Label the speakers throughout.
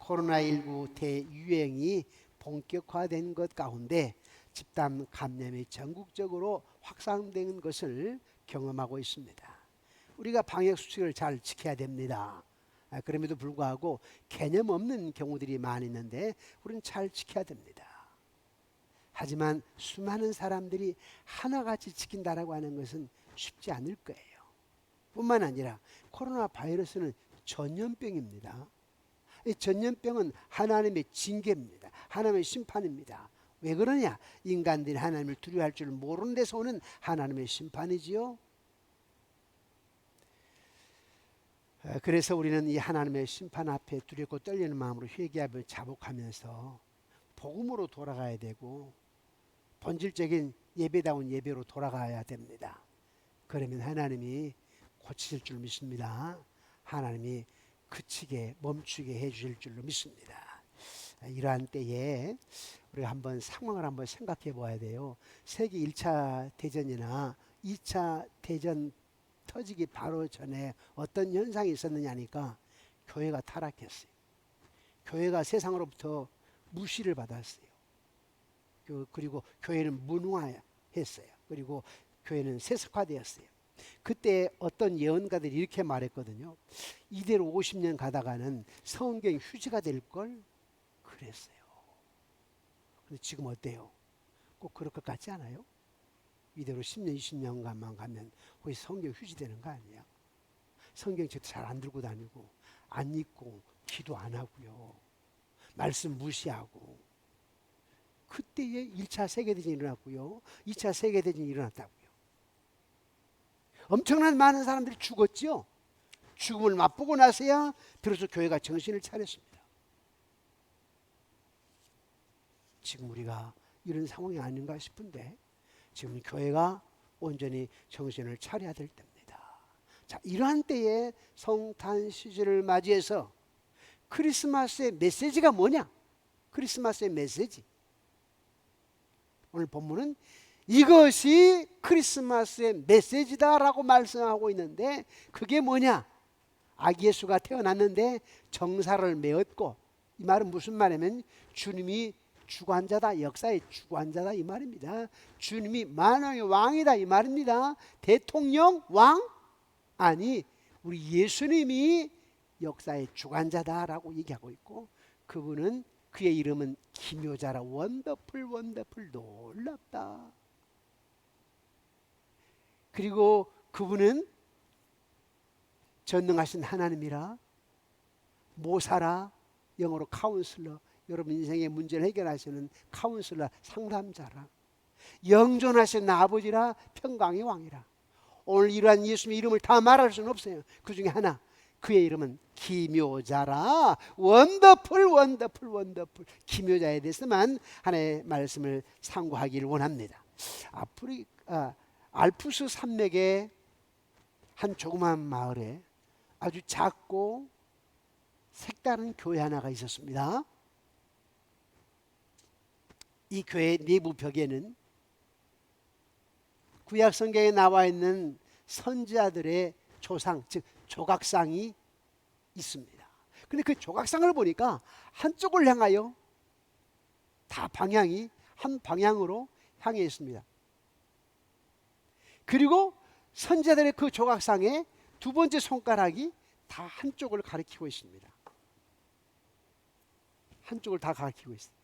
Speaker 1: 코로나19 대유행이 본격화된 것 가운데 집단 감염이 전국적으로 확산된 것을 경험하고 있습니다. 우리가 방역 수칙을 잘 지켜야 됩니다. 그럼에도 불구하고 개념 없는 경우들이 많이 있는데 우리는 잘 지켜야 됩니다. 하지만 수많은 사람들이 하나같이 지킨다라고 하는 것은 쉽지 않을 거예요. 뿐만 아니라 코로나 바이러스는 전염병입니다. 이 전염병은 하나님의 징계입니다. 하나님의 심판입니다. 왜 그러냐? 인간들이 하나님을 두려워할 줄 모르는 데서 오는 하나님의 심판이지요. 그래서 우리는 이 하나님의 심판 앞에 두렵고 떨리는 마음으로 회개하며 자복하면서 복음으로 돌아가야 되고 본질적인 예배다운 예배로 돌아가야 됩니다. 그러면 하나님이 고치실 줄 믿습니다. 하나님이 그치게 멈추게 해주실 줄로 믿습니다. 이러한 때에 우리가 한번 상황을 한번 생각해 보아야 돼요. 세계 1차 대전이나 2차 대전 터지기 바로 전에 어떤 현상이 있었느냐니까 교회가 타락했어요. 교회가 세상으로부터 무시를 받았어요. 그리고 교회는 무능화했어요. 그리고 교회는 세속화되었어요. 그때 어떤 예언가들이 이렇게 말했거든요. 이대로 50년 가다가는 성경 휴지가 될 걸 그랬어요. 근데 지금 어때요? 꼭 그럴 것 같지 않아요? 이대로 10년, 20년간만 가면 거의 성경 휴지 되는 거 아니에요? 성경책도 잘 안 들고 다니고 안 읽고 기도 안 하고요. 말씀 무시하고. 그때에 1차 세계대전이 일어났고요. 2차 세계대전이 일어났다고요. 엄청난 많은 사람들이 죽었죠. 죽음을 맛보고 나서야 비로소 교회가 정신을 차렸습니다. 지금 우리가 이런 상황이 아닌가 싶은데 지금 교회가 온전히 정신을 차려야 될 때입니다. 자, 이러한 때에 성탄 시즌을 맞이해서 크리스마스의 메시지가 뭐냐? 크리스마스의 메시지. 오늘 본문은 이것이 크리스마스의 메시지다라고 말씀하고 있는데 그게 뭐냐? 아기 예수가 태어났는데 정사를 메었고, 이 말은 무슨 말이냐면 주님이 주관자다, 역사의 주관자다 이 말입니다. 주님이 만왕의 왕이다 이 말입니다. 대통령 왕? 아니, 우리 예수님이 역사의 주관자다라고 얘기하고 있고, 그분은 그의 이름은 기묘자라, 원더풀 원더풀, 놀랍다. 그리고 그분은 전능하신 하나님이라, 모사라, 영어로 카운슬러, 여러분 인생의 문제를 해결하시는 카운슬러, 상담자라, 영존하신 아버지라, 평강의 왕이라. 오늘 이러한 예수님의 이름을 다 말할 수는 없어요. 그 중에 하나, 그의 이름은 기묘자라, 원더풀 원더풀 원더풀. 기묘자에 대해서만 하나의 말씀을 상고하기를 원합니다. 알프스 산맥의 한 조그마한 마을에 아주 작고 색다른 교회 하나가 있었습니다. 이 교회 내부 벽에는 구약 성경에 나와 있는 선지자들의 조상, 즉 조각상이 있습니다. 근데 그 조각상을 보니까 한쪽을 향하여 다 방향이 한 방향으로 향해 있습니다. 그리고 선지자들의 그 조각상의 두 번째 손가락이 다 한쪽을 가리키고 있습니다. 한쪽을 다 가리키고 있습니다.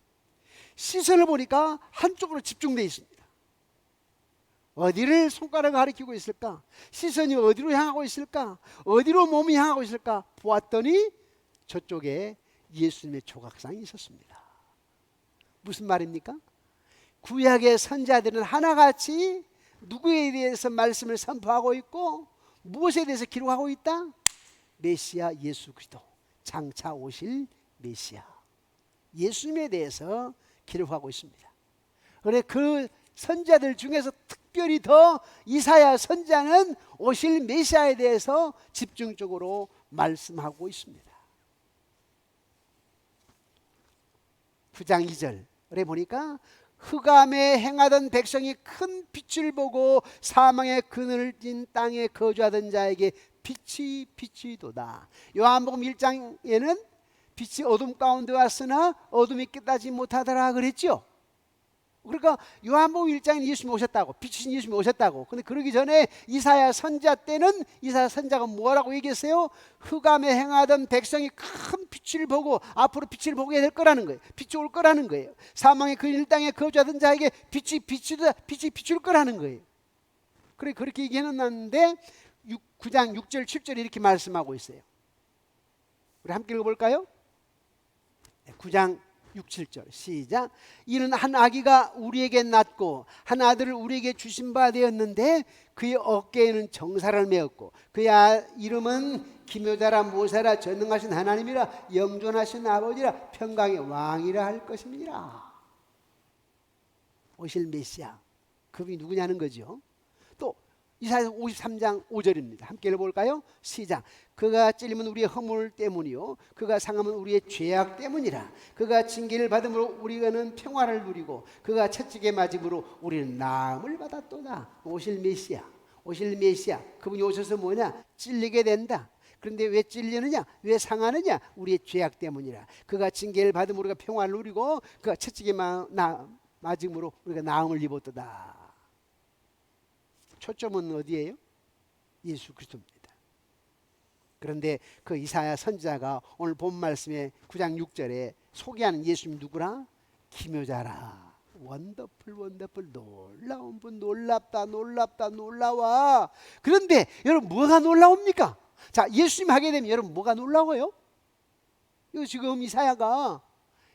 Speaker 1: 시선을 보니까 한쪽으로 집중되어 있습니다. 어디를 손가락을 가리키고 있을까? 시선이 어디로 향하고 있을까? 어디로 몸이 향하고 있을까? 보았더니 저쪽에 예수님의 조각상이 있었습니다. 무슨 말입니까? 구약의 선지자들은 하나같이 누구에 대해서 말씀을 선포하고 있고 무엇에 대해서 기록하고 있다? 메시아 예수 그리스도, 장차 오실 메시아 예수님에 대해서 기록하고 있습니다. 그런데 그 선지자들 중에서 특별히 더 이사야 선지자는 오실 메시아에 대해서 집중적으로 말씀하고 있습니다. 9장 2절에 보니까 흑암에 행하던 백성이 큰 빛을 보고 사망의 그늘을 진 땅에 거주하던 자에게 빛이 도다. 요한복음 1장에는 빛이 어둠 가운데 왔으나 어둠이 깨닫지 못하더라 그랬죠. 그러니까 요한복음 1장에 예수님이 오셨다고, 빛이신 예수님이 오셨다고. 근데 그러기 전에 이사야 선지자 때는 이사야 선지자가 뭐라고 얘기했어요? 흑암에 행하던 백성이 큰 빛을 보고 앞으로 빛을 보게 될 거라는 거예요. 빛이 올 거라는 거예요. 사망의 그 일당에 거주하던 자에게 빛이 비출 거라는 거예요. 그래 그렇게 얘기해놨는데 9장 6절 7절에 이렇게 말씀하고 있어요. 우리 함께 읽어볼까요? 9장 6, 7절 시작. 이는 한 아기가 우리에게 낳고 한 아들을 우리에게 주신 바 되었는데 그의 어깨에는 정사를 메었고 그의 이름은 기묘자라 모사라 전능하신 하나님이라 영존하신 아버지라 평강의 왕이라 할 것입니다. 오실 메시아 그분이 누구냐는 거죠. 또 이사야 53장 5절입니다. 함께 읽어볼까요? 시작. 그가 찔림은 우리의 허물 때문이요 그가 상함은 우리의 죄악 때문이라. 그가 징계를 받음으로 우리는 평화를 누리고 그가 채찍에 맞음으로 우리는 나음을 받았도다. 오실 메시아 그분이 오셔서 뭐냐? 찔리게 된다. 그런데 왜 찔리느냐? 왜 상하느냐? 우리의 죄악 때문이라. 그가 징계를 받음으로 우리가 평화를 누리고 그가 채찍에 맞음으로 우리가 나음을 입었도다. 초점은 어디예요? 예수 그리스도입니다. 그런데 그 이사야 선지자가 오늘 본 말씀에 9장 6절에 소개하는 예수님 누구라? 기묘자라. 원더풀 놀라운 분, 놀랍다 놀라워. 그런데 여러분 뭐가 놀라웁니까? 자, 예수님 하게 되면 여러분 뭐가 놀라워요? 이거 지금 이사야가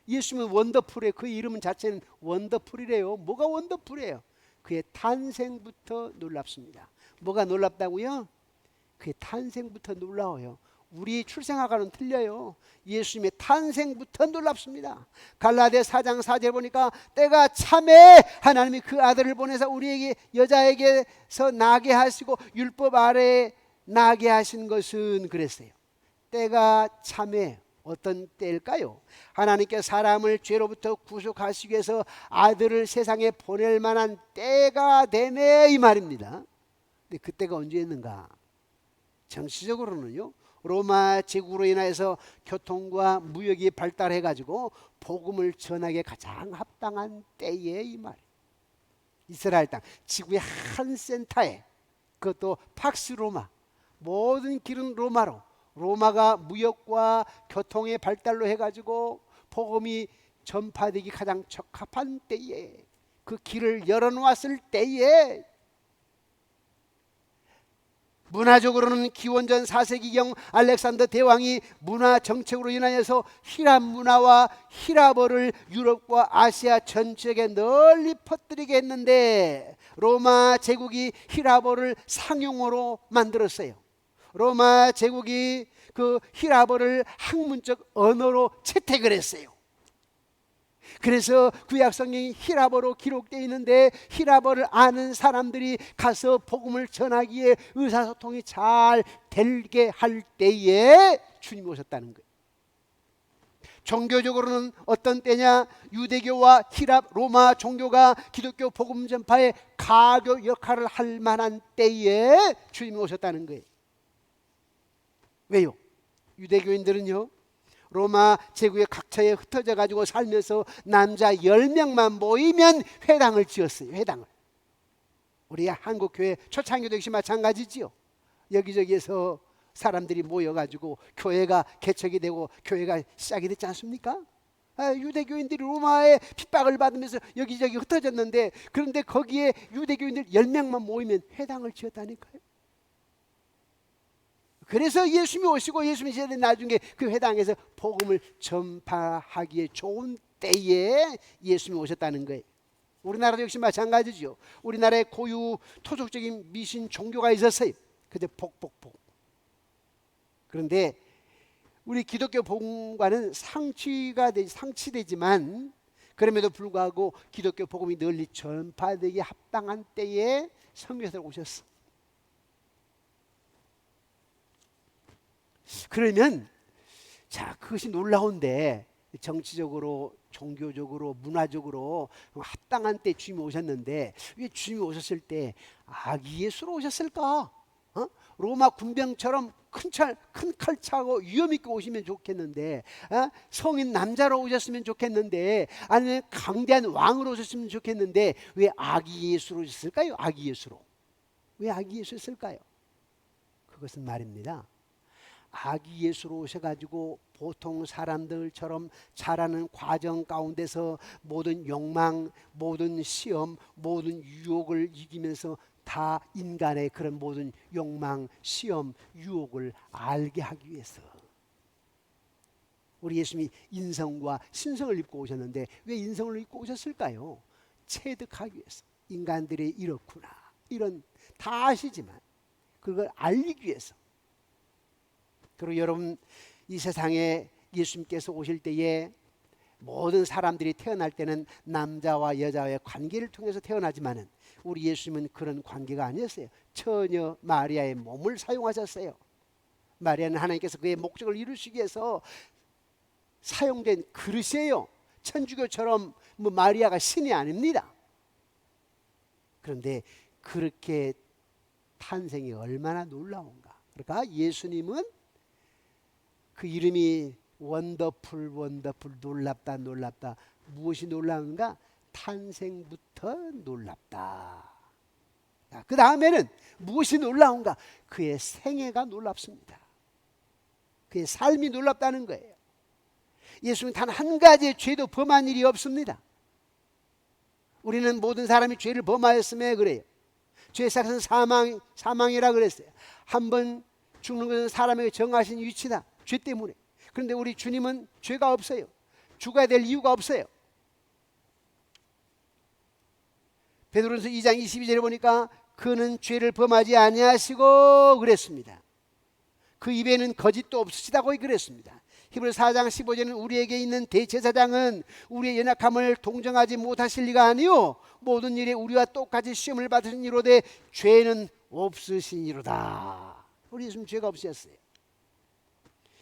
Speaker 1: 예수님은 원더풀에 그 이름 자체는 원더풀이래요. 뭐가 원더풀이에요? 그의 탄생부터 놀랍습니다. 뭐가 놀랍다고요? 그의 탄생부터 놀라워요. 우리 출생아가는 틀려요. 예수님의 탄생부터 놀랍습니다. 갈라디아 4장 4절 보니까 때가 참에 하나님이 그 아들을 보내서 우리에게 여자에게서 나게 하시고 율법 아래에 나게 하신 것은 그랬어요. 때가 참에 어떤 때일까요? 하나님께 사람을 죄로부터 구속하시기 위해서 아들을 세상에 보낼 만한 때가 되네 이 말입니다. 근데 그때가 언제였는가? 정치적으로는요 로마 제국으로 인하여서 교통과 무역이 발달해 가지고 복음을 전하기에 가장 합당한 때에 이 말. 이스라엘 땅 지구의 한 센터에 그것도 팍스 로마 모든 길은 로마로 로마가 무역과 교통의 발달로 해가지고 복음이 전파되기 가장 적합한 때에 그 길을 열어놓았을 때에 문화적으로는 기원전 4세기경 알렉산더 대왕이 문화 정책으로 인하여서 히랍 문화와 히랍어를 유럽과 아시아 전 지역에 널리 퍼뜨리게 했는데 로마 제국이 히랍어를 상용어로 만들었어요. 로마 제국이 그 히랍어를 학문적 언어로 채택을 했어요. 그래서 구약 성경이 히랍어로 기록되어 있는데 히랍어를 아는 사람들이 가서 복음을 전하기에 의사소통이 잘 되게 할 때에 주님이 오셨다는 거예요. 종교적으로는 어떤 때냐? 유대교와 히랍 로마 종교가 기독교 복음 전파의 가교 역할을 할 만한 때에 주님이 오셨다는 거예요. 왜요? 유대교인들은요 로마 제국의 각처에 흩어져 가지고 살면서 남자 10명만 모이면 회당을 지었어요. 회당을. 우리 한국교회 초창기도 역시 마찬가지지요. 여기저기에서 사람들이 모여가지고 교회가 개척이 되고 교회가 시작이 됐지 않습니까? 유대교인들이 로마의 핍박을 받으면서 여기저기 흩어졌는데 그런데 거기에 유대교인들 10명만 모이면 회당을 지었다니까요. 그래서 예수님이 오시고 예수님이 이제 나중에 그 회당에서 복음을 전파하기에 좋은 때에 예수님이 오셨다는 거예요. 우리나라도 역시 마찬가지죠. 우리나라에 고유 토속적인 미신 종교가 있었어요. 그게 복복복. 그런데 우리 기독교 복음과는 상치되지만 그럼에도 불구하고 기독교 복음이 널리 전파되기 합당한 때에 성령께서 오셨어. 그러면 자 그것이 놀라운데 정치적으로 종교적으로 문화적으로 합당한 때 주님이 오셨는데 왜 주님이 오셨을 때 아기 예수로 오셨을까? 로마 군병처럼 큰 칼 차고 위험 있게 오시면 좋겠는데, 성인 남자로 오셨으면 좋겠는데, 아니면 강대한 왕으로 오셨으면 좋겠는데 왜 아기 예수로 오셨을까요? 아기 예수로. 왜 아기 예수였을까요? 그것은 말입니다, 아기 예수로 오셔가지고 보통 사람들처럼 자라는 과정 가운데서 모든 욕망, 모든 시험, 모든 유혹을 이기면서 다 인간의 그런 모든 욕망, 시험, 유혹을 알게 하기 위해서 우리 예수님이 인성과 신성을 입고 오셨는데 왜 인성을 입고 오셨을까요? 체득하기 위해서. 인간들이 이렇구나, 이런 다 아시지만 그걸 알리기 위해서. 그리고 여러분, 이 세상에 예수님께서 오실 때에 모든 사람들이 태어날 때는 남자와 여자의 관계를 통해서 태어나지만은 우리 예수님은 그런 관계가 아니었어요. 처녀 마리아의 몸을 사용하셨어요. 마리아는 하나님께서 그의 목적을 이루시기 위해서 사용된 그릇이에요. 천주교처럼 마리아가 신이 아닙니다. 그런데 그렇게 탄생이 얼마나 놀라운가. 그러니까 예수님은 그 이름이 원더풀, 원더풀, 놀랍다, 놀랍다. 무엇이 놀라운가? 탄생부터 놀랍다. 그 다음에는 무엇이 놀라운가? 그의 생애가 놀랍습니다. 그의 삶이 놀랍다는 거예요. 예수는 단 한 가지의 죄도 범한 일이 없습니다. 우리는 모든 사람이 죄를 범하였음에 그래요. 죄의 삭은 사망이라 그랬어요. 한 번 죽는 것은 사람에게 정하신 위치다. 죄 때문에. 그런데 우리 주님은 죄가 없어요. 죽어야 될 이유가 없어요. 베드로전서 2장 22절에 보니까 그는 죄를 범하지 아니하시고 그랬습니다. 그 입에는 거짓도 없으시다고 그랬습니다. 히브리서 4장 15절에는 우리에게 있는 대제사장은 우리의 연약함을 동정하지 못하실 리가 아니요 모든 일에 우리와 똑같이 시험을 받으신 이로되 죄는 없으시니로다. 우리 예수님 죄가 없으셨어요.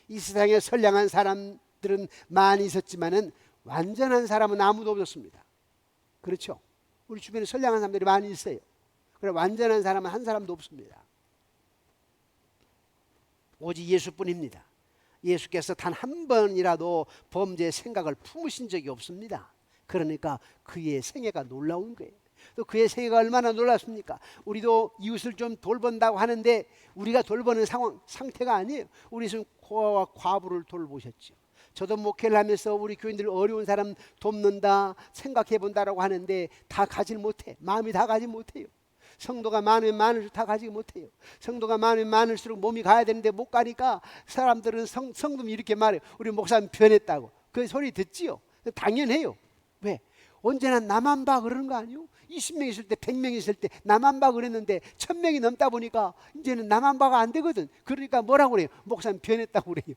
Speaker 1: 이 세상에 선량한 사람들은 많이 있었지만은 완전한 사람은 아무도 없었습니다. 그렇죠? 우리 주변에 선량한 사람들이 많이 있어요. 그러나 완전한 사람은 한 사람도 없습니다. 오직 예수뿐입니다. 예수께서 단 한 번이라도 범죄의 생각을 품으신 적이 없습니다. 그러니까 그의 생애가 놀라운 거예요. 또 그의 생애가 얼마나 놀랍습니까? 우리도 이웃을 좀 돌본다고 하는데 우리가 돌보는 상태가 아니에요. 우리 지금 고아와 과부를 돌보셨죠. 저도 목회를 하면서 우리 교인들 어려운 사람 돕는다 생각해 본다라고 하는데 다 가지 못해. 마음이 다 가지 못해요. 성도가 많으면 많을수록 다 가지 못해요. 성도가 많으면 많을수록 몸이 가야 되는데 못 가니까 사람들은 성도면 이렇게 말해요. 우리 목사님 변했다고. 그 소리 듣지요. 당연해요. 왜? 언제나 나만 봐 그러는 거 아니에요? 20명 있을 때 100명 있을 때 나만 봐 그랬는데 1000명이 넘다 보니까 이제는 나만 봐가 안 되거든. 그러니까 뭐라고 그래요? 목사님 변했다고 그래요.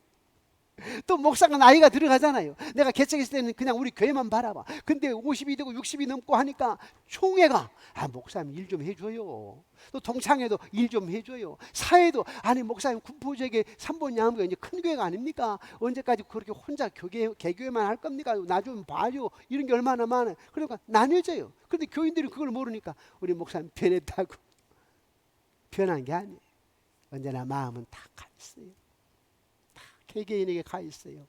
Speaker 1: 또 목사가 나이가 들어가잖아요. 내가 개척했을 때는 그냥 우리 교회만 바라봐. 근데 50이 되고 60이 넘고 하니까 총회가 목사님 일 좀 해줘요. 또 동창회도 일 좀 해줘요. 사회도 아니 목사님 군포지역에 3번 양무가 이제 큰 교회가 아닙니까? 언제까지 그렇게 혼자 개교회만 할 겁니까? 나 좀 봐줘. 이런 게 얼마나 많아요. 그러니까 나뉘어져요. 그런데 교인들이 그걸 모르니까 우리 목사님 변했다고. 변한 게 아니에요. 언제나 마음은 다 가 있어요. 개개인에게 가 있어요.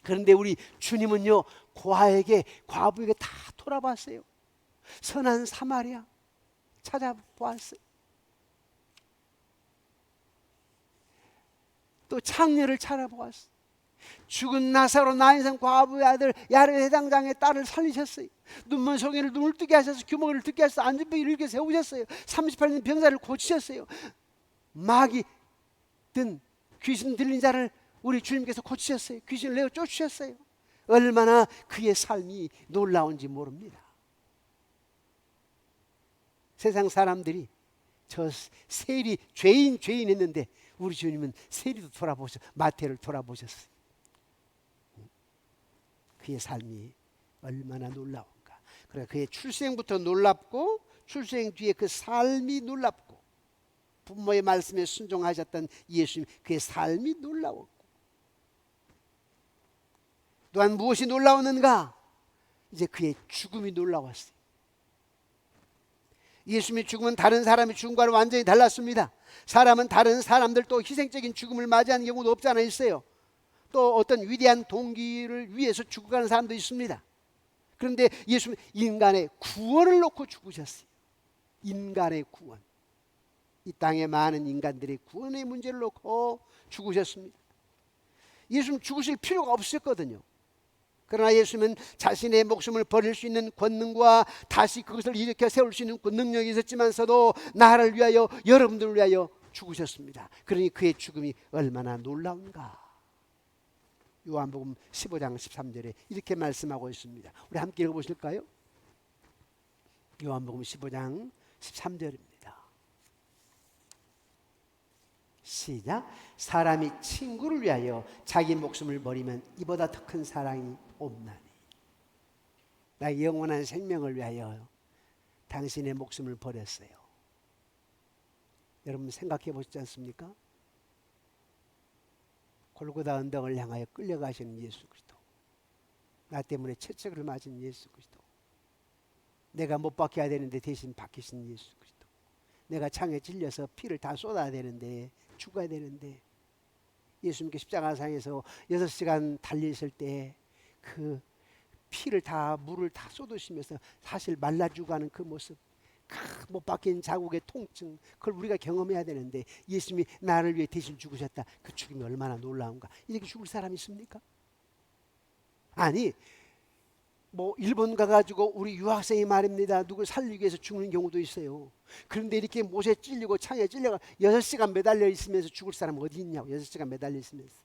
Speaker 1: 그런데 우리 주님은요 고아에게 과부에게 다 돌아봤어요. 선한 사마리아 찾아보았어요. 또 창녀를 찾아보았어요. 죽은 나사로 나인성 과부의 아들 야르 회당장의 딸을 살리셨어요. 눈먼 송이를 눈을 뜨게 하셔서 규모를 듣게 하셔서 안전병을 일으켜 세우셨어요. 38년 병자를 고치셨어요. 마귀 귀신 들린 자를 우리 주님께서 고치셨어요. 귀신을 내어 쫓으셨어요. 얼마나 그의 삶이 놀라운지 모릅니다. 세상 사람들이 저 세리 죄인 했는데 우리 주님은 세리도 마태를 돌아보셨어요. 그의 삶이 얼마나 놀라운가. 그래 그의 출생부터 놀랍고 출생 뒤에 그 삶이 놀랍고 부모의 말씀에 순종하셨던 예수님 그의 삶이 놀라웠고 또한 무엇이 놀라웠는가? 이제 그의 죽음이 놀라웠어요. 예수님의 죽음은 다른 사람의 죽음과는 완전히 달랐습니다. 사람은 다른 사람들 또 희생적인 죽음을 맞이하는 경우도 없지 않아 있어요. 또 어떤 위대한 동기를 위해서 죽어가는 사람도 있습니다. 그런데 예수님은 인간의 구원을 놓고 죽으셨어요. 인간의 구원. 이 땅에 많은 인간들의 구원의 문제를 놓고 죽으셨습니다. 예수님 죽으실 필요가 없었거든요. 그러나 예수님은 자신의 목숨을 버릴 수 있는 권능과 다시 그것을 일으켜 세울 수 있는 능력이 있었지만서도 나를 위하여, 여러분들을 위하여 죽으셨습니다. 그러니 그의 죽음이 얼마나 놀라운가. 요한복음 15장 13절에 이렇게 말씀하고 있습니다. 우리 함께 읽어보실까요? 요한복음 15장 13절입니다. 시작. 사람이 친구를 위하여 자기 목숨을 버리면 이보다 더 큰 사랑이 없나니. 나의 영원한 생명을 위하여 당신의 목숨을 버렸어요. 여러분 생각해 보시지 않습니까? 골고다 언덕을 향하여 끌려가시는 예수 그리스도, 나 때문에 채찍을 맞은 예수 그리스도, 내가 못 박혀야 되는데 대신 박히신 예수 그리스도, 내가 창에 찔려서 피를 다 쏟아야 되는데, 죽어야 되는데, 예수님께 십자가상에서 6시간 달리실 때 그 피를 다, 물을 다 쏟으시면서 사실 말라 죽어가는 그 모습, 못 박힌 자국의 통증, 그걸 우리가 경험해야 되는데 예수님이 나를 위해 대신 죽으셨다. 그 죽음이 얼마나 놀라운가. 이렇게 죽을 사람이 있습니까? 아니, 뭐 일본 가가지고 우리 유학생이 말입니다, 누굴 살리기 위해서 죽는 경우도 있어요. 그런데 이렇게 못에 찔리고 창에 찔려가 6시간 매달려 있으면서 죽을 사람 어디 있냐고. 6시간 매달려 있으면서.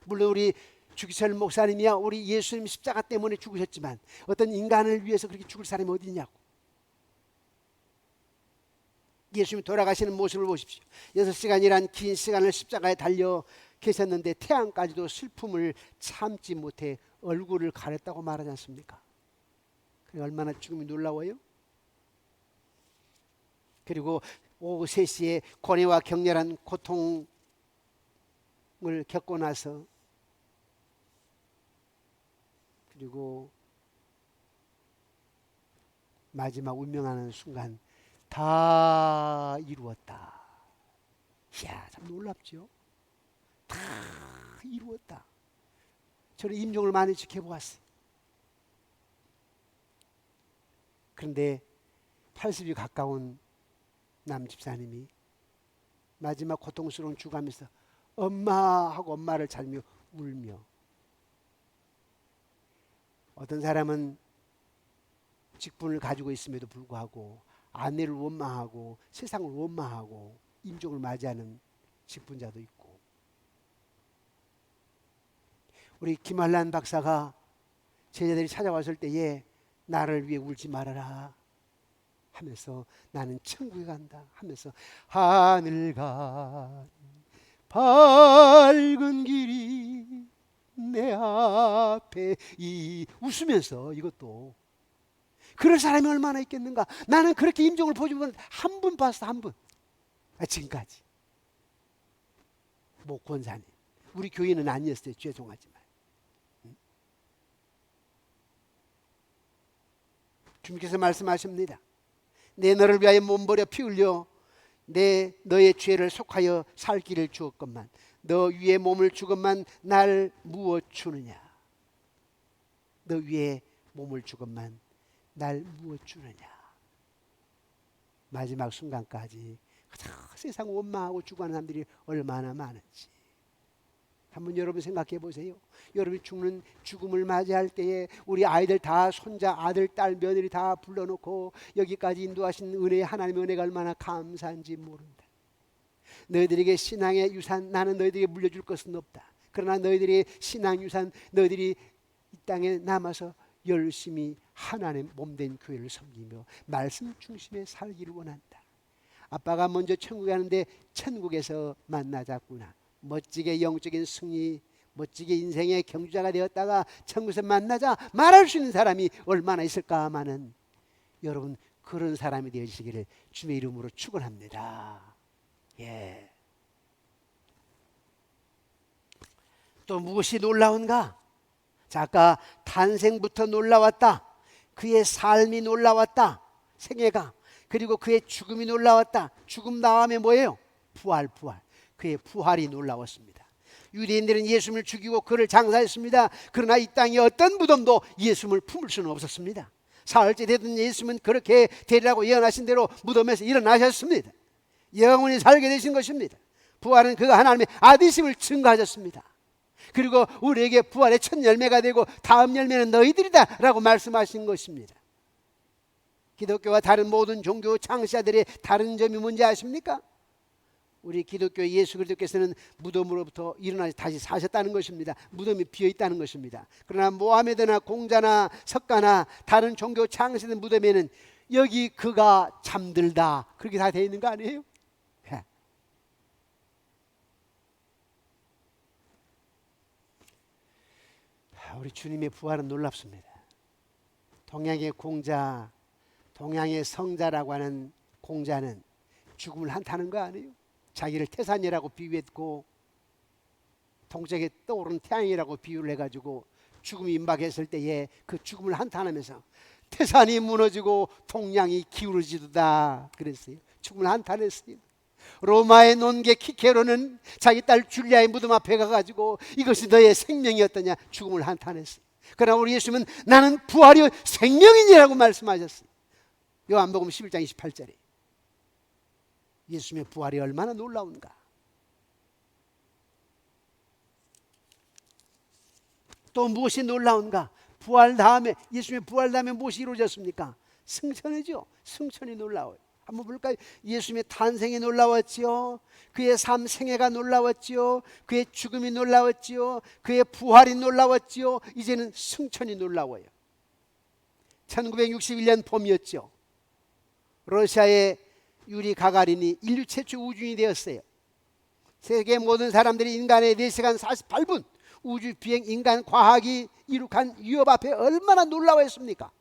Speaker 1: 물론 우리 주기철 목사님이야 우리 예수님 십자가 때문에 죽으셨지만 어떤 인간을 위해서 그렇게 죽을 사람이 어디 있냐고. 예수님이 돌아가시는 모습을 보십시오. 6시간이란 긴 시간을 십자가에 달려 계셨는데 태양까지도 슬픔을 참지 못해 얼굴을 가렸다고 말하지 않습니까? 얼마나 죽음이 놀라워요? 그리고 오후 3시에 고뇌와 격렬한 고통을 겪고 나서, 그리고 마지막 운명하는 순간 다 이루었다. 이야, 참 놀랍죠? 다 이루었다. 저는 임종을 많이 지켜보았어요. 그런데 80이 가까운 남 집사님이 마지막 고통스러운 죽어가면서 엄마 하고 엄마를 찾으며 울며, 어떤 사람은 직분을 가지고 있음에도 불구하고 아내를 원망하고 세상을 원망하고 임종을 맞이하는 직분자도 있고, 우리 김한란 박사가 제자들이 찾아왔을 때에 나를 위해 울지 말아라 하면서 나는 천국에 간다 하면서 하늘 간 밝은 길이 내 앞에 웃으면서, 이것도 그럴 사람이 얼마나 있겠는가. 나는 그렇게 임종을 보지만 한 분 봤어, 한 분. 지금까지. 뭐 권사님, 우리 교인은 아니었어요, 죄송하지만. 주님께서 말씀하십니다. 내 너를 위하여 몸버려 피 흘려 너의 죄를 속하여 살 길을 주었건만 너 위에 몸을 주건만 날 무엇 주느냐. 너 위에 몸을 주건만 날 무엇 주느냐. 마지막 순간까지 세상 원망하고 죽어가는 사람들이 얼마나 많은지 한번 여러분 생각해 보세요. 여러분이 죽음을 맞이할 때에 우리 아이들 다, 손자, 아들, 딸, 며느리 다 불러놓고 여기까지 인도하신 은혜, 하나님의 은혜가 얼마나 감사한지 모른다. 너희들에게 신앙의 유산, 나는 너희들에게 물려줄 것은 없다. 그러나 너희들의 신앙 유산, 너희들이 이 땅에 남아서 열심히 하나님 몸된 교회를 섬기며 말씀 중심에 살기를 원한다. 아빠가 먼저 천국에 가는데 천국에서 만나자꾸나. 멋지게 영적인 승리, 멋지게 인생의 경주자가 되었다가 천국에서 만나자 말할 수 있는 사람이 얼마나 있을까 하면은, 여러분 그런 사람이 되시기를 주님의 이름으로 축원합니다. 예. 또 무엇이 놀라운가? 자, 아까 탄생부터 놀라웠다. 그의 삶이 놀라웠다. 생애가. 그리고 그의 죽음이 놀라웠다. 죽음 다음에 뭐예요? 부활. 그의 부활이 놀라웠습니다. 유대인들은 예수님을 죽이고 그를 장사했습니다. 그러나 이 땅에 어떤 무덤도 예수님을 품을 수는 없었습니다. 사흘째 되던 예수님은 그렇게 되리라고 예언하신 대로 무덤에서 일어나셨습니다. 영원히 살게 되신 것입니다. 부활은 그가 하나님의 아들이심을 증거하셨습니다. 그리고 우리에게 부활의 첫 열매가 되고 다음 열매는 너희들이다 라고 말씀하신 것입니다. 기독교와 다른 모든 종교 창시자들의 다른 점이 뭔지 아십니까? 우리 기독교 예수 그리스도께서는 무덤으로부터 일어나서 다시 사셨다는 것입니다. 무덤이 비어있다는 것입니다. 그러나 모하메드나 공자나 석가나 다른 종교 창시된 무덤에는 여기 그가 잠들다 그렇게 다 되어 있는 거 아니에요? 우리 주님의 부활은 놀랍습니다. 동양의 공자, 동양의 성자라고 하는 공자는 죽음을 한타는 거 아니에요? 자기를 태산이라고 비유했고 동쪽에 떠오르는 태양이라고 비유를 해가지고 죽음이 임박했을 때에 그 죽음을 한탄하면서 태산이 무너지고 동양이 기울어지도다 그랬어요. 죽음을 한탄했어요. 로마의 논개 키케로는 자기 딸 줄리아의 무덤 앞에 가가지고 이것이 너의 생명이었더냐 죽음을 한탄했어요. 그러나 우리 예수님은 나는 부활이 생명이니라고 말씀하셨어요. 요한복음 11장 28절에 예수님의 부활이 얼마나 놀라운가. 또 무엇이 놀라운가? 부활 다음에 예수님의 부활 다음에 무엇이 이루어졌습니까? 승천이죠. 승천이 놀라워요. 한번 볼까요? 예수님의 탄생이 놀라웠지요. 그의 삶 생애가 놀라웠지요. 그의 죽음이 놀라웠지요. 그의 부활이 놀라웠지요. 이제는 승천이 놀라워요. 1961년 봄이었죠. 러시아의 유리 가가린이 인류 최초 우주인이 되었어요. 세계 모든 사람들이 인간의 4시간 48분 우주 비행 인간 과학이 이룩한 위협 앞에 얼마나 놀라워했습니까?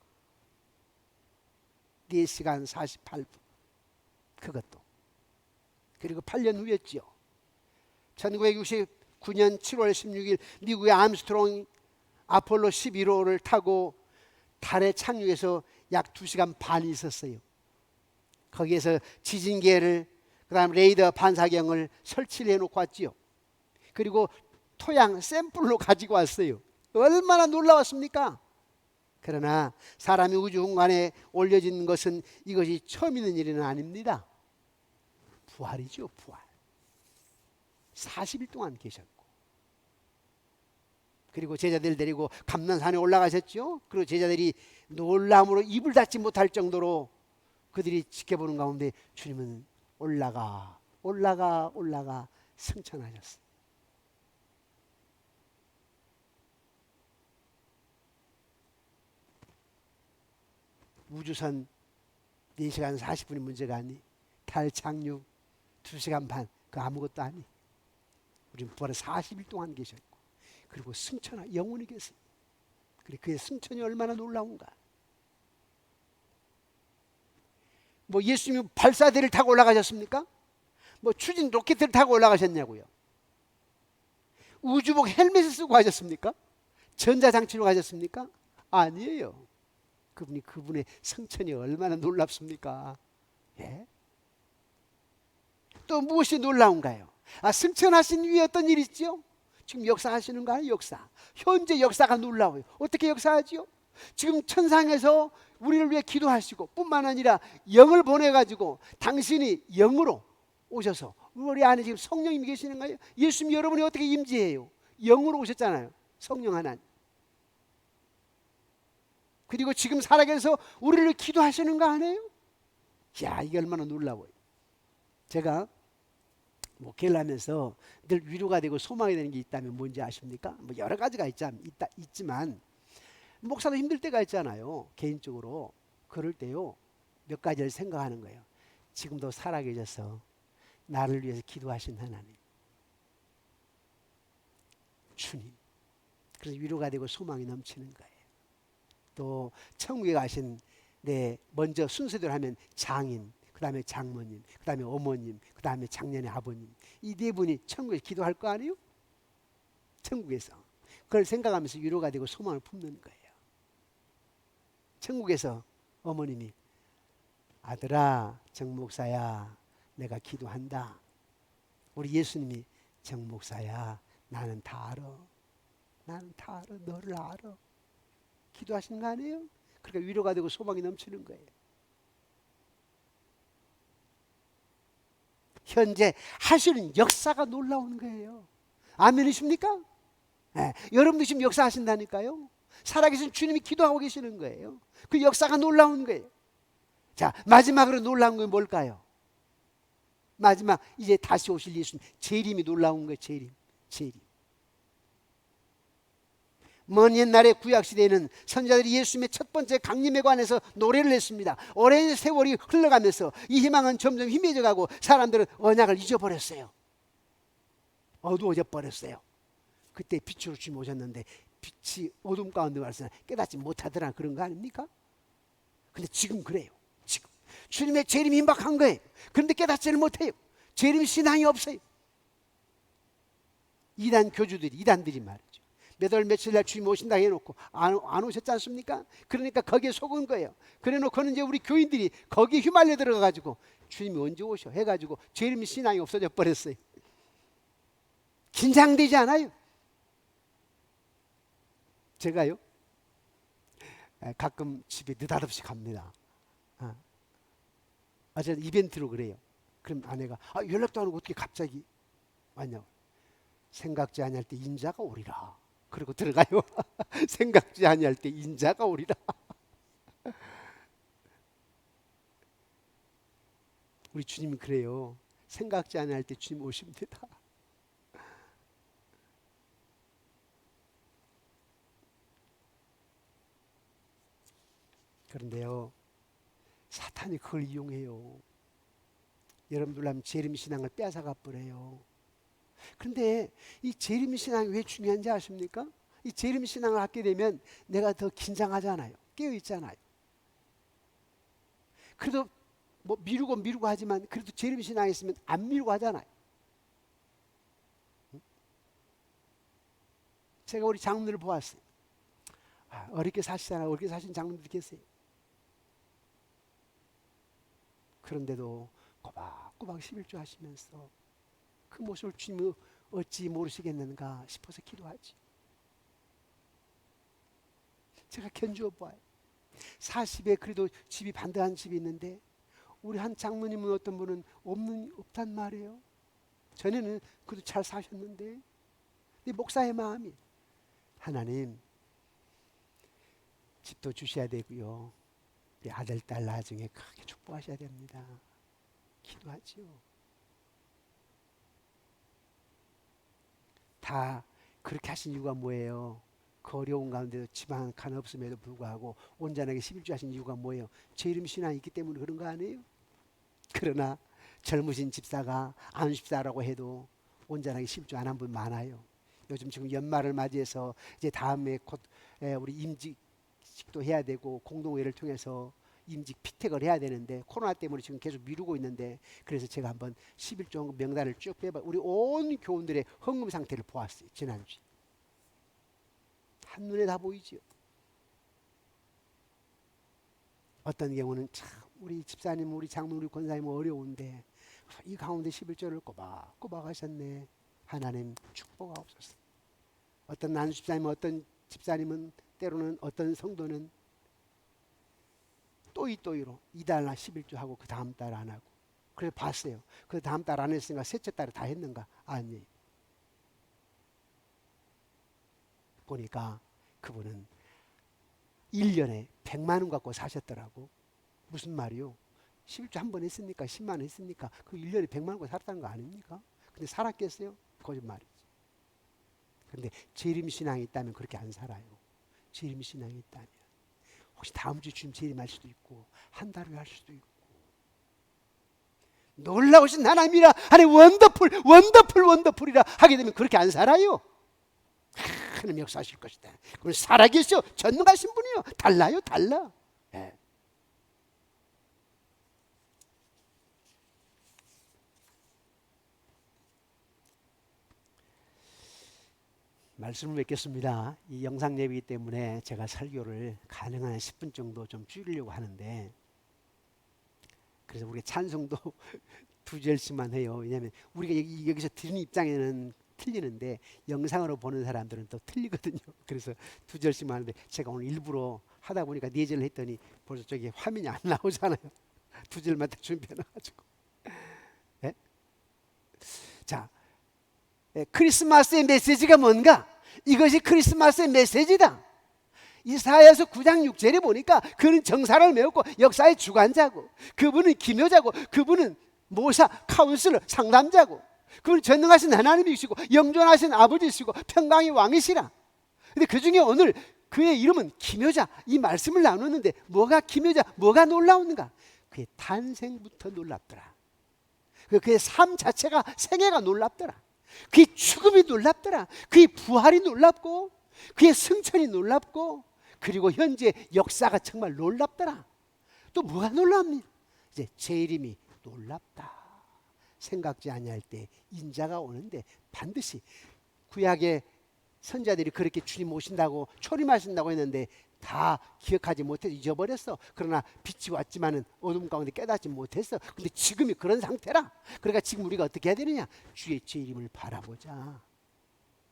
Speaker 1: 4시간 48분. 그것도. 그리고 8년 후였죠. 1969년 7월 16일 미국의 암스트롱 아폴로 11호를 타고 달에 착륙해서 약 2시간 반이 있었어요. 거기에서 지진계를 그다음 레이더 반사경을 설치를 해놓고 왔지요. 그리고 토양 샘플로 가지고 왔어요. 얼마나 놀라웠습니까? 그러나 사람이 우주 공간에 올려진 것은 이것이 처음 있는 일은 아닙니다. 부활이죠. 부활. 40일 동안 계셨고 그리고 제자들 데리고 감난산에 올라가셨죠. 그리고 제자들이 놀람으로 입을 닫지 못할 정도로 그들이 지켜보는 가운데 주님은 올라가 승천하셨어요. 우주선 4시간 40분이 문제가 아니, 달 착륙 2시간 반, 그 아무것도 아니. 우리는 부활에 40일 동안 계셨고 그리고 승천하 영원히 계세요. 그리고 그의 승천이 얼마나 놀라운가. 뭐 예수님이 발사대를 타고 올라가셨습니까? 뭐 추진 로켓을 타고 올라가셨냐고요? 우주복 헬멧을 쓰고 가셨습니까? 전자장치로 가셨습니까? 아니에요. 그분의 승천이 얼마나 놀랍습니까? 예? 또 무엇이 놀라운가요? 승천하신 위에 어떤 일이 있죠? 지금 역사하시는 거 아니에요? 역사. 현재 역사가 놀라워요. 어떻게 역사하지요? 지금 천상에서 우리를 위해 기도하시고 뿐만 아니라 영을 보내가지고 당신이 영으로 오셔서 우리 안에 지금 성령님이 계시는 거예요. 예수님 여러분이 어떻게 임재해요? 영으로 오셨잖아요. 성령 하나님. 그리고 지금 살아계셔서 우리를 기도하시는 거 아니에요? 야, 이게 얼마나 놀라워요. 제가 목회를 하면서 늘 위로가 되고 소망이 되는 게 있다면 뭔지 아십니까? 뭐 여러 가지가 있지만 목사도 힘들 때가 있잖아요. 개인적으로. 그럴 때요 몇 가지를 생각하는 거예요. 지금도 살아계셔서 나를 위해서 기도하신 하나님, 주님. 그래서 위로가 되고 소망이 넘치는 거예요. 또 천국에 가신 먼저 순서대로 하면 장인, 그 다음에 장모님, 그 다음에 어머님, 그 다음에 작년에 아버님, 이 4분이 천국에서 기도할 거 아니에요? 천국에서. 그걸 생각하면서 위로가 되고 소망을 품는 거예요. 천국에서 어머님이 아들아 정 목사야 내가 기도한다. 우리 예수님이 정 목사야 나는 다 알아. 나는 다 알아. 너를 알아. 기도하시는 거 아니에요? 그러니까 위로가 되고 소망이 넘치는 거예요. 현재 하시는 역사가 놀라운 거예요. 아멘이십니까? 네, 여러분도 지금 역사하신다니까요. 살아계신 주님이 기도하고 계시는 거예요. 그 역사가 놀라운 거예요. 자, 마지막으로 놀라운 건 뭘까요? 마지막 이제 다시 오실 예수님 재림이 놀라운 거예요. 재림. 먼 옛날에 구약시대에는 선지자들이 예수님의 첫 번째 강림에 관해서 노래를 했습니다. 오랜 세월이 흘러가면서 이 희망은 점점 희미해져 가고 사람들은 언약을 잊어버렸어요. 어두워져 버렸어요. 그때 빛으로 주님 오셨는데 빛이 어둠 가운데 와서 깨닫지 못하더라 그런 거 아닙니까? 근데 지금 그래요. 지금 주님의 재림이 임박한 거예요. 그런데 깨닫지를 못해요. 재림 신앙이 없어요. 이단들이 말이죠. 몇 월 며칠 날 주님 오신다 해놓고 안 오셨지 않습니까? 그러니까 거기에 속은 거예요. 그래 놓고는 이제 우리 교인들이 거기에 휘말려 들어가가지고 주님이 언제 오셔 해가지고 재림 신앙이 없어져 버렸어요. 긴장되지 않아요? 제가요 가끔 집에 느닷없이 갑니다. 어제 이벤트로 그래요. 그럼 아내가 연락도 안 오고 어떻게 갑자기 왔냐고. 생각지 아니할 때 인자가 오리라. 그러고 들어가요. 생각지 아니할 때 인자가 오리라. 우리 주님은 그래요. 생각지 아니할 때 주님 오십니다. 그런데요, 사탄이 그걸 이용해요. 여러분들 하면 재림신앙을 뺏어가 버려요. 그런데 이 재림신앙이 왜 중요한지 아십니까? 이 재림신앙을 갖게 되면 내가 더 긴장하잖아요. 깨어있잖아요. 그래도 뭐 미루고 하지만 그래도 재림신앙이 있으면 안 미루고 하잖아요. 제가 우리 장로들을 보았어요. 어렵게 사시잖아요. 어렵게 사신 장로들이 계세요. 그런데도 꼬박꼬박 11조 하시면서 그 모습을 주님이 어찌 모르시겠는가 싶어서 기도하지. 제가 견주어 보아요. 40에 그래도 집이 반대한 집이 있는데 우리 한 장로님은 어떤 분은 없단 말이에요. 전에는 그래도 잘 사셨는데 이 목사의 마음이 하나님 집도 주셔야 되고요. 우리 아들 딸 나중에 크게 축복하셔야 됩니다. 기도하지요. 다 그렇게 하신 이유가 뭐예요? 그 어려운 가운데도 지방 간 없음에도 불구하고 온전하게 11조 하신 이유가 뭐예요? 재림 신앙이 있기 때문에 그런 거 아니에요? 그러나 젊으신 집사가 안십사라고 해도 온전하게 11조 안 한 분 많아요. 요즘 지금 연말을 맞이해서 이제 다음에 곧 우리 임직도 해야 되고 공동회를 통해서 임직 피택을 해야 되는데 코로나 때문에 지금 계속 미루고 있는데 그래서 제가 한번 11조 명단을 쭉 빼봐 우리 온 교원들의 헌금 상태를 보았어요. 지난주에. 한눈에 다 보이죠. 어떤 경우는 참 우리 집사님, 우리 장로, 우리 권사님은 어려운데 이 가운데 11조를 꼬박꼬박 하셨네. 하나님 축복하옵소서. 어떤 난수집사님은 어떤 집사님은 때로는 어떤 성도는 또이로 이달날 11조 하고 그 다음 달 안 하고 그래서 봤어요. 그 다음 달 안 했으니까 셋째 달에 다 했는가? 아니에요. 보니까 그분은 1년에 100만 원 갖고 사셨더라고. 무슨 말이요? 11조 한 번 했으니까 10만 원 했으니까 그 1년에 100만 원 갖고 살았다는 거 아닙니까? 근데 살았겠어요? 거짓말이지. 그런데 재림신앙이 있다면 그렇게 안 살아요. 재림신앙이 있다면 혹시 다음 주 주님 재림할 수도 있고 한 달 후에 할 수도 있고 놀라우신 하나님이라 하나님 원더풀이라 하게 되면 그렇게 안 살아요. 하나님 역사하실 것이다. 그럼 살아계셔 전능하신 분이요. 달라요. 네. 말씀을 맺겠습니다. 이 영상 예배이기 때문에 제가 설교를 가능한 10분 정도 좀 줄이려고 하는데, 그래서 우리 찬송도 두 절씩만 해요. 왜냐하면 우리가 여기서 드리는 입장에는 틀리는데 영상으로 보는 사람들은 또 틀리거든요. 그래서 두 절씩만 하는데, 제가 오늘 일부러 하다 보니까 네 절을 했더니 벌써 저기 화면이 안 나오잖아요. 두 절만 다 준비해놔가지고. 네? 자, 크리스마스의 메시지가 뭔가? 이것이 크리스마스의 메시지다. 이사야서 9장 6절에 보니까 그는 정사를 메웠고 역사의 주관자고, 그분은 기묘자고, 그분은 모사, 카운슬러, 상담자고, 그분은 전능하신 하나님이시고 영존하신 아버지시고 평강의 왕이시라. 근데 그 중에 오늘 그의 이름은 기묘자, 이 말씀을 나누는데 뭐가 기묘자, 뭐가 놀라운가? 그의 탄생부터 놀랍더라. 그의 삶 자체가, 생애가 놀랍더라. 그의 죽음이 놀랍더라. 그의 부활이 놀랍고, 그의 승천이 놀랍고, 그리고 현재 역사가 정말 놀랍더라. 또 뭐가 놀랍니까? 이제 제 이름이 놀랍다. 생각지 아니할 때 인자가 오는데 반드시, 구약의 선자들이 그렇게 주님 오신다고 초림하신다고 했는데 다 기억하지 못해서 잊어버렸어. 그러나 빛이 왔지만은 어둠 가운데 깨닫지 못했어. 근데 지금이 그런 상태라. 그러니까 지금 우리가 어떻게 해야 되느냐? 주의 제 이름을 바라보자.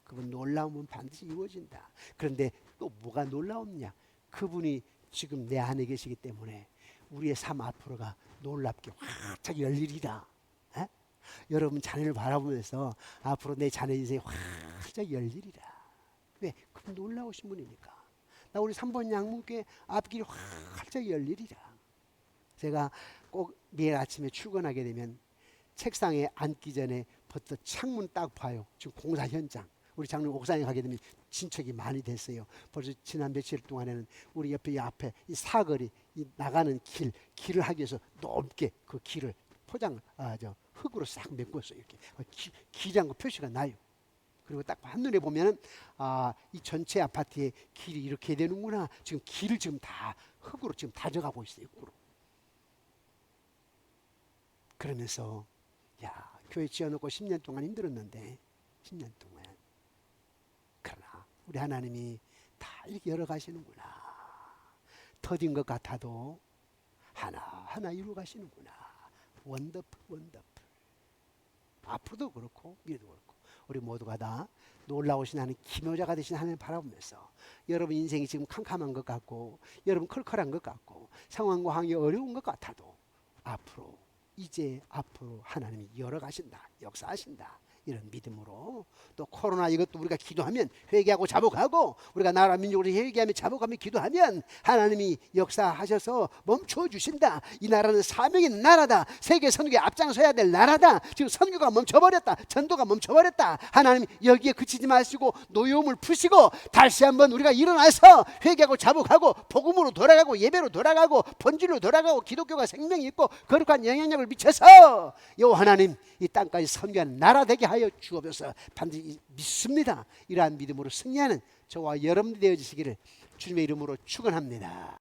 Speaker 1: 그분 놀라움은 반드시 이루어진다. 그런데 또 뭐가 놀라웠냐? 그분이 지금 내 안에 계시기 때문에 우리의 삶 앞으로가 놀랍게 활짝 열리리라. 에? 여러분 자녀를 바라보면서 앞으로 내 자녀 인생이 활짝 열리리라. 왜? 그분 놀라우신 분이니까. 나 우리 3번 양문교회 앞길이 활짝 열리리라. 제가 꼭 매일 아침에 출근하게 되면 책상에 앉기 전에 벌써 창문 딱 봐요. 지금 공사 현장. 우리 장로님 옥상에 가게 되면 진척이 많이 됐어요. 벌써 지난 며칠 동안에는 우리 옆에 이 앞에 이 사거리, 이 나가는 길을 하기 위해서 높게 그 길을 흙으로 싹 메꿨어요. 이렇게 길이란 거 표시가 나요. 그리고 딱 한눈에 보면은 이 전체 아파트의 길이 이렇게 되는구나. 지금 길을 지금 다 흙으로 지금 다져가고 있어요. 흙으로. 그러면서 교회 지어놓고 10년 동안 힘들었는데, 10년 동안, 그러나 우리 하나님이 다 이렇게 열어가시는구나. 더딘 것 같아도 하나하나 이루어 가시는구나. 원더풀, 원더풀. 앞으로도 그렇고 미래도 그렇고 우리 모두가 다 놀라우신 하나님, 기묘자가 되신 하나님을 바라보면서, 여러분 인생이 지금 캄캄한 것 같고, 여러분 컬컬한 것 같고, 상황과 환경이 어려운 것 같아도 앞으로, 이제 앞으로 하나님이 열어가신다, 역사하신다, 이런 믿음으로, 또 코로나 이것도 우리가 기도하면, 회개하고 자복하고, 우리가 나라 민족으로 회개하며 자복하며 기도하면 하나님이 역사하셔서 멈춰 주신다. 이 나라는 사명의 나라다. 세계 선교에 앞장서야 될 나라다. 지금 선교가 멈춰버렸다. 전도가 멈춰버렸다. 하나님 여기에 그치지 마시고 노여움을 푸시고 다시 한번 우리가 일어나서 회개하고 자복하고 복음으로 돌아가고 예배로 돌아가고 본질로 돌아가고 기독교가 생명이 있고 거룩한 영향력을 미쳐서 여호와 하나님 이 땅까지 선교하는 나라 되게 하여 주옵소서. 반드시 믿습니다. 이러한 믿음으로 승리하는 저와 여러분들이 되어지시기를 주님의 이름으로 축원합니다.